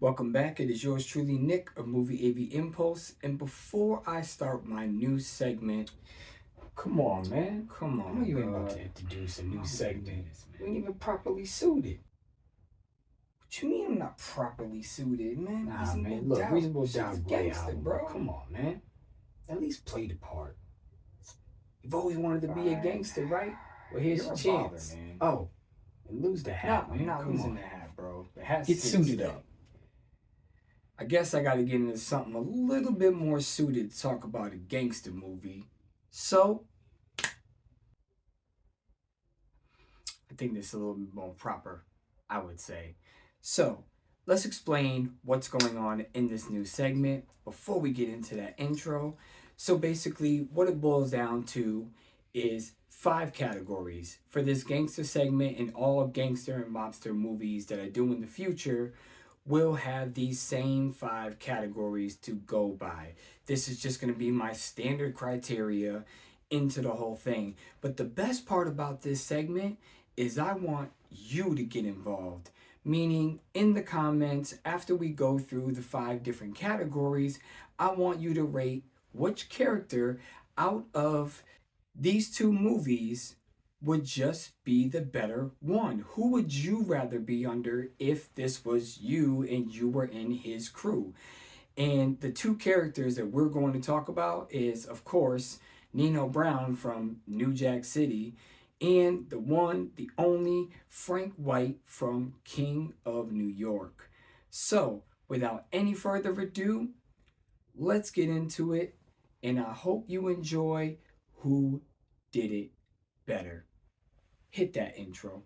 Welcome back. It is yours truly, Nick of Movie AV Impulse. And before I start my new segment, come on, man. Come on. I know you ain't about to introduce a new segment. We ain't even properly suited. What you mean I'm not properly suited, man? Nah, Reasonable man. Look, Doubt. Reasonable Shit's Doubt, great gangster, album, bro. Come on, man. At least play the part. You've always wanted to be a gangster, right? Well, here's You're your a chance. bother, man. Oh, and lose the No, hat, I'm man. not Come losing on. the hat, bro. The hat's Get here to suited stay. up. I guess I gotta get into something a little bit more suited to talk about a gangster movie. So, I think this is a little bit more proper, I would say. So, let's explain what's going on in this new segment before we get into that intro. So, basically, what it boils down to is five categories for this gangster segment, and all gangster and mobster movies that I do in the future will have these same five categories to go by. This is just going to be my standard criteria into the whole thing. But the best part about this segment is I want you to get involved. Meaning, in the comments, after we go through the five different categories, I want you to rate which character out of these two movies would just be the better one. Who would you rather be under if this was you and you were in his crew? And the two characters that we're going to talk about is, of course, Nino Brown from New Jack City, and the one, the only Frank White from King of New York. So, without any further ado, let's get into it, and I hope you enjoy Who Did It Better. Hit that intro.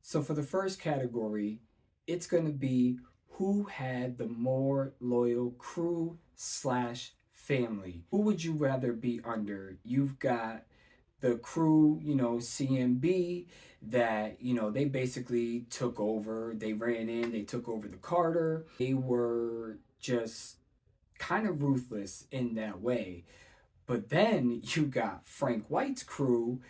So for the first category, it's going to be who had the more loyal crew slash family. Who would you rather be under? You've got the crew, CMB, that, they basically took over. They ran in, they took over the Carter. They were just kind of ruthless in that way. But then you got Frank White's crew,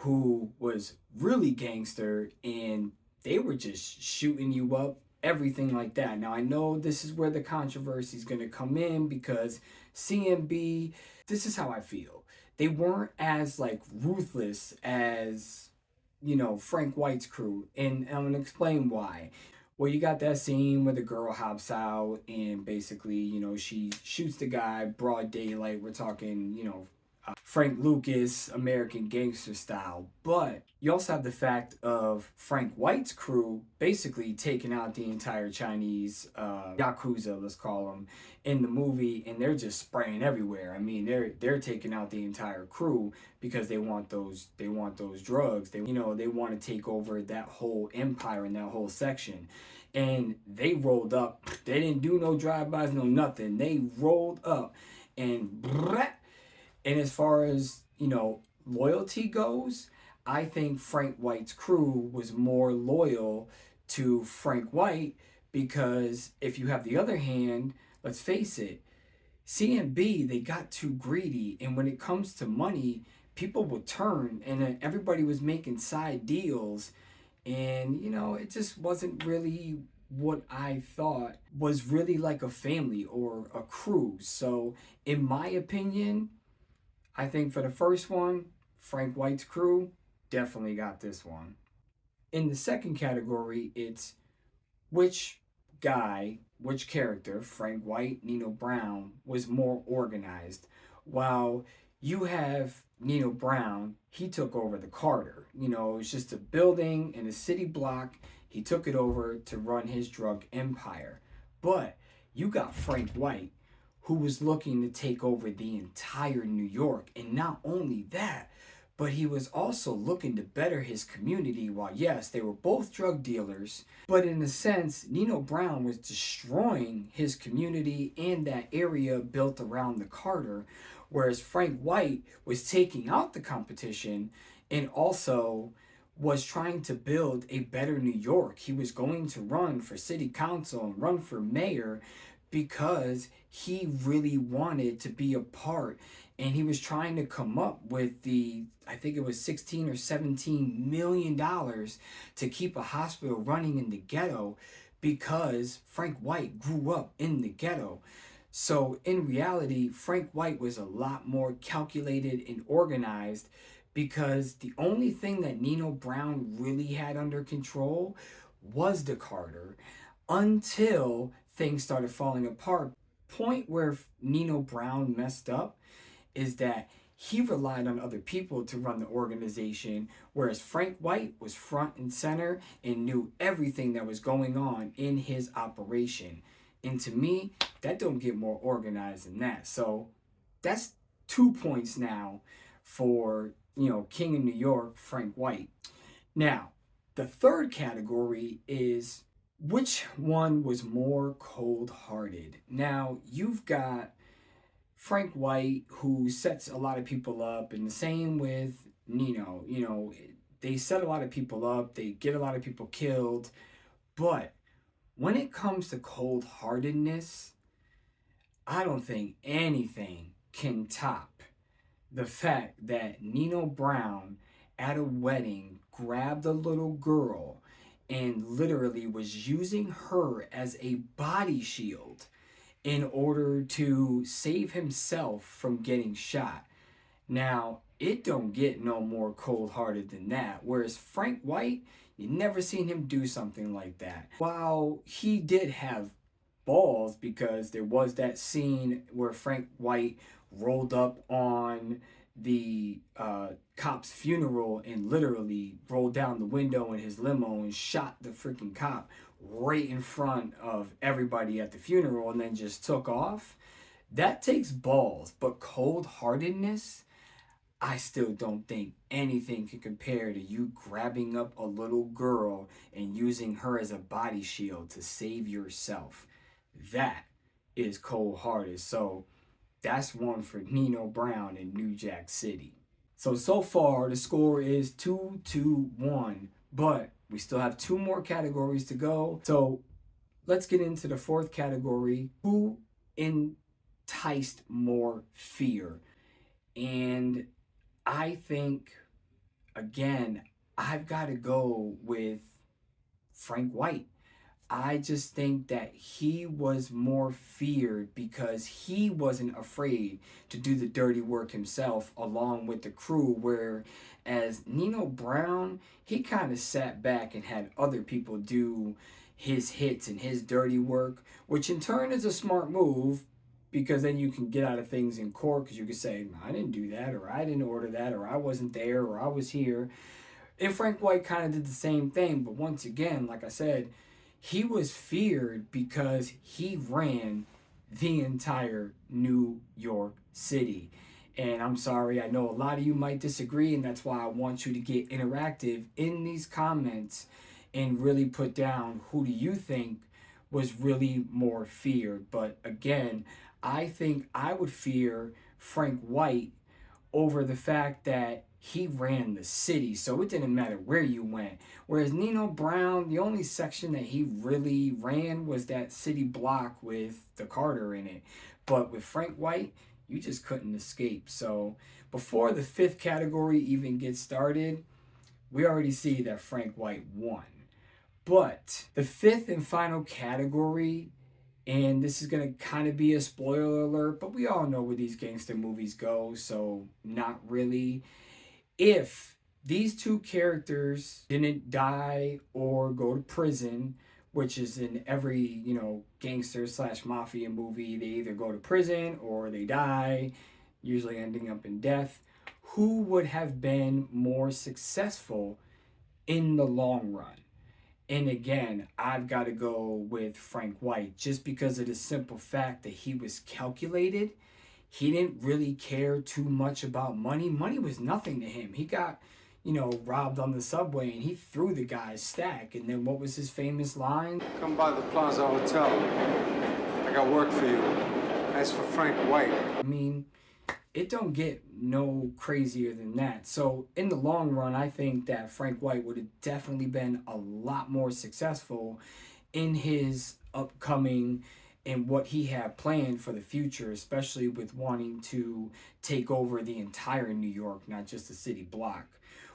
who was really gangster, and they were just shooting you up, everything like that. Now, I know this is where the controversy is going to come in because CMB, this is how I feel. They weren't as like ruthless as, Frank White's crew. And I'm going to explain why. Well, you got that scene where the girl hops out and basically, she shoots the guy broad daylight. We're talking, Frank Lucas, American Gangster style. But you also have the fact of Frank White's crew basically taking out the entire Chinese Yakuza, let's call them, in the movie, and they're just spraying everywhere. I mean, they're taking out the entire crew because they want those drugs. They want to take over that whole empire and that whole section. And they rolled up. They didn't do no drive-bys, no nothing. They rolled up and and as far as, loyalty goes, I think Frank White's crew was more loyal to Frank White because if you have the other hand, let's face it, CMB, they got too greedy. And when it comes to money, people would turn, and everybody was making side deals. And, it just wasn't really what I thought was really like a family or a crew. So, in my opinion, I think for the first one, Frank White's crew definitely got this one. In the second category, it's which guy, which character, Frank White, Nino Brown, was more organized. While you have Nino Brown, he took over the Carter. It was just a building in a city block. He took it over to run his drug empire. But you got Frank White, who was looking to take over the entire New York. And not only that, but he was also looking to better his community. While yes, they were both drug dealers, but in a sense, Nino Brown was destroying his community and that area built around the Carter, whereas Frank White was taking out the competition and also was trying to build a better New York. He was going to run for city council and run for mayor because he really wanted to be a part, and he was trying to come up with the, I think it was 16 or 17 million dollars to keep a hospital running in the ghetto because Frank White grew up in the ghetto. So in reality, Frank White was a lot more calculated and organized because the only thing that Nino Brown really had under control was the Carter until things started falling apart. Point where Nino Brown messed up is that he relied on other people to run the organization, whereas Frank White was front and center and knew everything that was going on in his operation. And to me, that don't get more organized than that. So that's 2 points now for, King of New York, Frank White. Now, the third category is which one was more cold hearted? Now, you've got Frank White, who sets a lot of people up, and the same with Nino. They set a lot of people up, they get a lot of people killed, but when it comes to cold heartedness, I don't think anything can top the fact that Nino Brown at a wedding grabbed a little girl and literally was using her as a body shield in order to save himself from getting shot. Now, it don't get no more cold-hearted than that. Whereas Frank White, you never seen him do something like that. While he did have balls, because there was that scene where Frank White rolled up on the cop's funeral and literally rolled down the window in his limo and shot the freaking cop right in front of everybody at the funeral and then just took off. That takes balls, but cold heartedness, I still don't think anything can compare to you grabbing up a little girl and using her as a body shield to save yourself. That is cold hearted. So that's one for Nino Brown in New Jack City. So far the score is 2-1, but we still have two more categories to go. So let's get into the fourth category. Who enticed more fear? And I think, again, I've got to go with Frank White. I just think that he was more feared because he wasn't afraid to do the dirty work himself along with the crew. Whereas Nino Brown, he kind of sat back and had other people do his hits and his dirty work, which in turn is a smart move because then you can get out of things in court because you can say, I didn't do that, or I didn't order that, or I wasn't there, or I was here. And Frank White kind of did the same thing. But once again, like I said, he was feared because he ran the entire New York City. And I'm sorry, I know a lot of you might disagree, and that's why I want you to get interactive in these comments and really put down who do you think was really more feared. But again, I think I would fear Frank White over the fact that he ran the city, so it didn't matter where you went. Whereas Nino Brown, the only section that he really ran was that city block with the Carter in it. But with Frank White, you just couldn't escape. So before the fifth category even gets started, we already see that Frank White won. But the fifth and final category, and this is going to kind of be a spoiler alert, but we all know where these gangster movies go, so not really. If these two characters didn't die or go to prison, which is in every, gangster slash mafia movie, they either go to prison or they die, usually ending up in death, who would have been more successful in the long run? And again, I've got to go with Frank White just because of the simple fact that he was calculated. He didn't really care too much about money. Money was nothing to him. He got, robbed on the subway and he threw the guy's stack. And then what was his famous line? Come by the Plaza Hotel. I got work for you. As for Frank White. I mean, it don't get no crazier than that. So in the long run, I think that Frank White would have definitely been a lot more successful in his upcoming and what he had planned for the future, especially with wanting to take over the entire New York, not just a city block.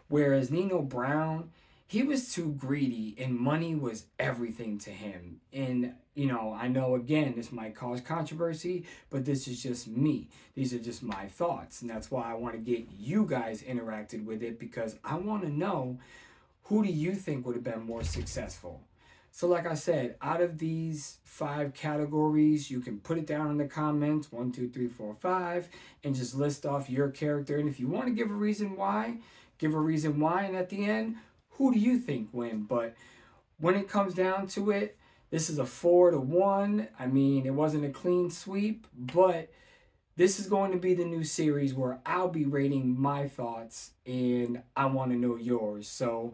Whereas Nino Brown, he was too greedy and money was everything to him. And, I know again, this might cause controversy, but this is just me. These are just my thoughts. And that's why I want to get you guys interacted with it, because I want to know, who do you think would have been more successful? So, like I said, out of these 5 categories, you can put it down in the comments 1, 2, 3, 4, 5, and just list off your character. And if you want to give a reason why, give a reason why. And at the end, who do you think win? But when it comes down to it, this is a 4-1. I mean, it wasn't a clean sweep, but this is going to be the new series where I'll be rating my thoughts and I want to know yours. So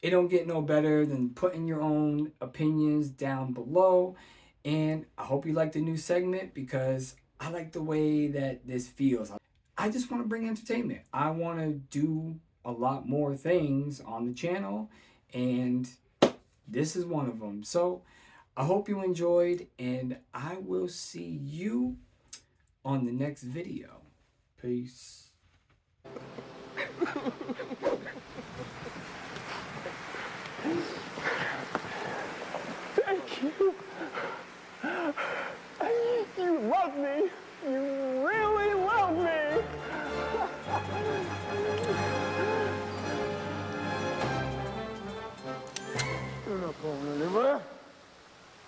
it don't get no better than putting your own opinions down below. And I hope you like the new segment, because I like the way that this feels. I just want to bring entertainment. I want to do a lot more things on the channel, and this is one of them. So I hope you enjoyed, and I will see you on the next video. Peace. Thank you. You love me. You